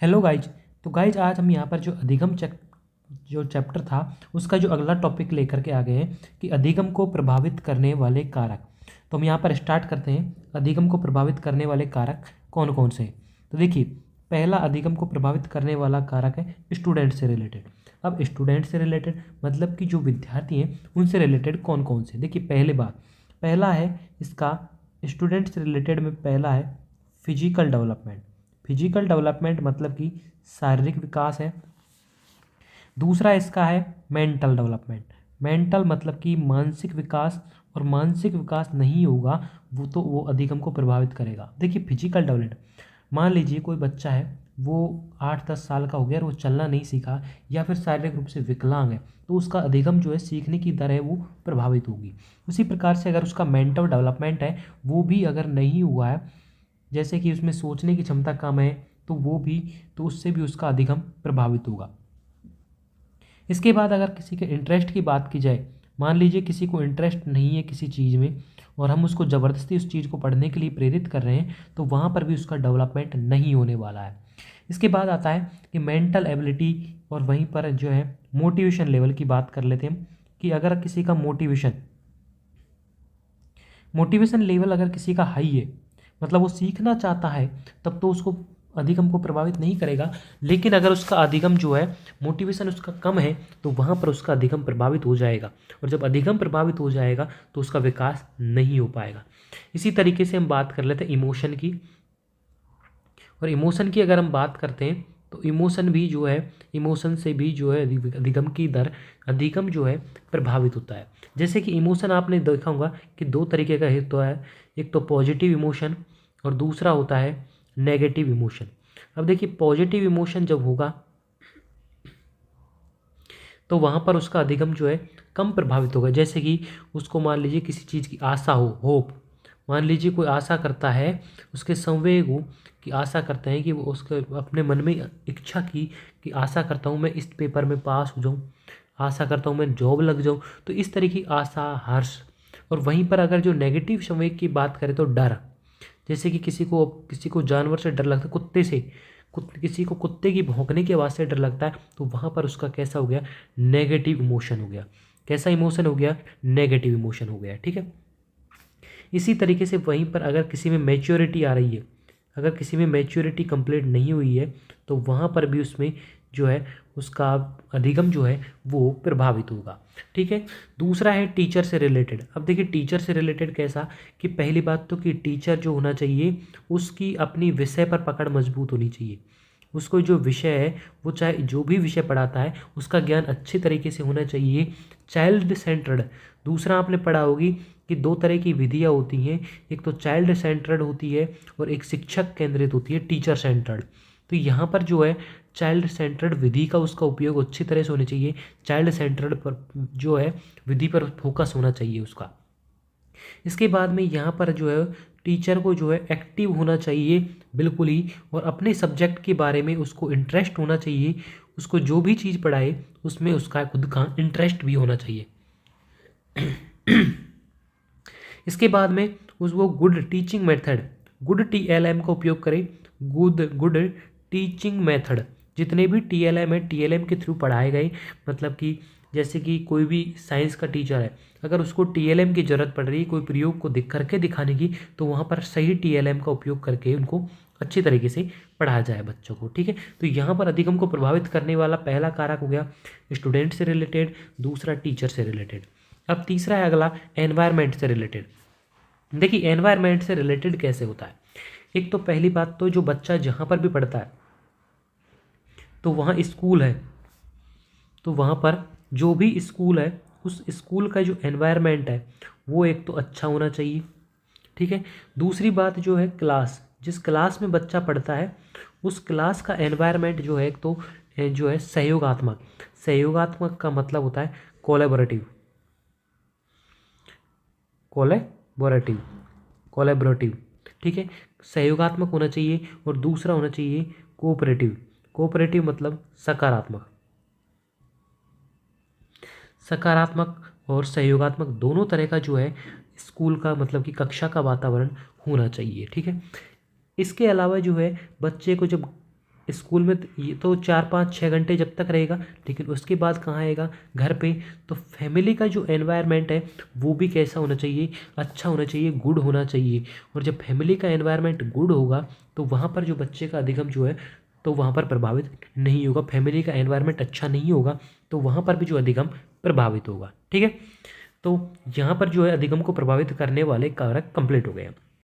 Hello guys. तो guys आज हम यहाँ पर जो चैप्टर था उसका जो अगला टॉपिक लेकर के आ गए हैं कि अधिगम को प्रभावित करने वाले कारक। तो हम यहाँ पर स्टार्ट करते हैं, अधिगम को प्रभावित करने वाले कारक कौन कौन से हैं। तो देखिए, पहला अधिगम को प्रभावित करने वाला कारक है स्टूडेंट से रिलेटेड। अब स्टूडेंट से रिलेटेड मतलब कि जो विद्यार्थी हैं उनसे रिलेटेड कौन कौन से। देखिए, पहला है इसका स्टूडेंट से रिलेटेड में पहला है फिजिकल डेवलपमेंट। फिजिकल डेवलपमेंट मतलब कि शारीरिक विकास है। दूसरा इसका है मेंटल डेवलपमेंट। मेंटल मतलब कि मानसिक विकास, और मानसिक विकास नहीं होगा वो अधिगम को प्रभावित करेगा। देखिए, फिजिकल डेवलपमेंट, मान लीजिए कोई बच्चा है, वो 8-10 साल का हो गया और वो चलना नहीं सीखा या फिर शारीरिक रूप से विकलांग है, तो उसका अधिगम जो है सीखने की दर है वो प्रभावित होगी। उसी प्रकार से अगर उसका मेंटल डेवलपमेंट है वो भी अगर नहीं हुआ है, जैसे कि उसमें सोचने की क्षमता कम है, तो उससे भी उसका अधिगम प्रभावित होगा। इसके बाद अगर किसी के इंटरेस्ट की बात की जाए, मान लीजिए किसी को इंटरेस्ट नहीं है किसी चीज़ में और हम उसको ज़बरदस्ती उस चीज़ को पढ़ने के लिए प्रेरित कर रहे हैं, तो वहाँ पर भी उसका डेवलपमेंट नहीं होने वाला है। इसके बाद आता है कि मेंटल एबिलिटी, और वहीं पर जो है मोटिवेशन लेवल की बात कर लेते हैं कि अगर किसी का मोटिवेशन लेवल अगर किसी का हाई है, मतलब वो सीखना चाहता है, तब तो उसको अधिगम को प्रभावित नहीं करेगा। लेकिन अगर उसका अधिगम जो है, मोटिवेशन उसका कम है, तो वहाँ पर उसका अधिगम प्रभावित हो जाएगा, और जब अधिगम प्रभावित हो जाएगा तो उसका विकास नहीं हो पाएगा। इसी तरीके से हम बात कर लेते हैं इमोशन की। और इमोशन की अगर हम बात करते हैं तो इमोशन से भी जो है अधिगम जो है प्रभावित होता है। जैसे कि इमोशन आपने देखा होगा कि दो तरीके का होता है, एक तो पॉजिटिव इमोशन और दूसरा होता है नेगेटिव इमोशन। अब देखिए, पॉजिटिव इमोशन जब होगा तो वहाँ पर उसका अधिगम जो है कम प्रभावित होगा। जैसे कि उसको मान लीजिए किसी चीज़ की आशा हो, होप, मान लीजिए कोई आशा करता है, उसके संवेग हो कि आशा करते हैं कि वो उसके अपने मन में इच्छा की कि आशा करता हूँ मैं इस पेपर में पास हो जाऊँ, आशा करता हूँ मैं जॉब लग जाऊँ, तो इस तरह की आशा, हर्ष। और वहीं पर अगर जो नेगेटिव संवेग की बात करें तो डर, जैसे कि किसी को जानवर से डर लगता है, कुत्ते से, किसी को कुत्ते की भौंकने की आवाज़ से डर लगता है, तो वहाँ पर उसका कैसा हो गया, नेगेटिव इमोशन हो गया। कैसा इमोशन हो गया, नेगेटिव इमोशन हो गया। ठीक है। इसी तरीके से वहीं पर अगर किसी में मैच्योरिटी आ रही है, अगर किसी में मैच्योरिटी कंप्लीट नहीं हुई है, तो वहाँ पर भी उसमें जो है उसका अधिगम जो है वो प्रभावित होगा। ठीक है। दूसरा है टीचर से रिलेटेड। अब देखिए, टीचर से रिलेटेड कैसा, कि पहली बात तो कि टीचर जो होना चाहिए उसकी अपनी विषय पर पकड़ मजबूत होनी चाहिए। उसको जो विषय है, वो चाहे जो भी विषय पढ़ाता है उसका ज्ञान अच्छे तरीके से होना चाहिए। चाइल्ड सेंटर्ड, दूसरा आपने पढ़ा होगी कि दो तरह की विधियाँ होती हैं, एक तो चाइल्ड सेंटर्ड होती है और एक शिक्षक केंद्रित होती है, टीचर सेंटर्ड। तो यहाँ पर जो है चाइल्ड सेंटर्ड विधि का उसका उपयोग अच्छी तरह से होना चाहिए। चाइल्ड सेंटर्ड पर जो है विधि पर फोकस होना चाहिए उसका। इसके बाद में यहाँ पर जो है टीचर को जो है एक्टिव होना चाहिए बिल्कुल ही, और अपने सब्जेक्ट के बारे में उसको इंटरेस्ट होना चाहिए। उसको जो भी चीज़ पढ़ाए उसमें उसका खुद का इंटरेस्ट भी होना चाहिए। इसके बाद में वो good teaching method, good TLM का उपयोग करें। गुड टीचिंग मेथड, जितने भी TLM है, TLM के थ्रू पढ़ाए गए, मतलब कि जैसे कि कोई भी साइंस का टीचर है, अगर उसको TLM की ज़रूरत पड़ रही है कोई प्रयोग को दिख करके दिखाने की, तो वहाँ पर सही TLM का उपयोग करके उनको अच्छी तरीके से पढ़ाया जाए बच्चों को। ठीक है। तो यहाँ पर अधिगम को प्रभावित करने वाला पहला कारक हो गया स्टूडेंट से रिलेटेड, दूसरा टीचर से रिलेटेड। अब तीसरा है अगला एनवायरनमेंट से रिलेटेड। देखिए, एनवायरनमेंट से रिलेटेड कैसे होता है, एक तो पहली बात तो जो बच्चा जहाँ पर भी पढ़ता है तो वहाँ स्कूल है, तो वहाँ पर जो भी स्कूल है उस स्कूल का जो एनवायरनमेंट है वो एक तो अच्छा होना चाहिए। ठीक है। दूसरी बात जो है क्लास, जिस क्लास में बच्चा पढ़ता है उस क्लास का एनवायरनमेंट जो है एक तो जो है सहयोगात्मक। सहयोगात्मक का मतलब होता है कोलैबोरेटिव, कोलैबोरेटिव। ठीक है। सहयोगात्मक होना चाहिए। और दूसरा होना चाहिए कोऑपरेटिव। कोऑपरेटिव मतलब सकारात्मक। सकारात्मक और सहयोगात्मक दोनों तरह का जो है स्कूल का, मतलब कि कक्षा का वातावरण होना चाहिए। ठीक है। इसके अलावा जो है बच्चे को जब स्कूल में ये तो 4 5 6 घंटे जब तक रहेगा, लेकिन उसके बाद कहाँ आएगा, घर पे। तो फैमिली का जो एनवायरनमेंट है वो भी कैसा होना चाहिए, अच्छा होना चाहिए, गुड होना चाहिए। और जब फैमिली का एनवायरनमेंट गुड होगा तो वहाँ पर जो बच्चे का अधिगम जो है तो वहाँ पर प्रभावित नहीं होगा। फैमिली का एनवायरनमेंट अच्छा नहीं होगा तो वहाँ पर भी जो अधिगम प्रभावित होगा। ठीक है, तो यहाँ पर जो है अधिगम को प्रभावित करने वाले कारक कंप्लीट हो गए हैं।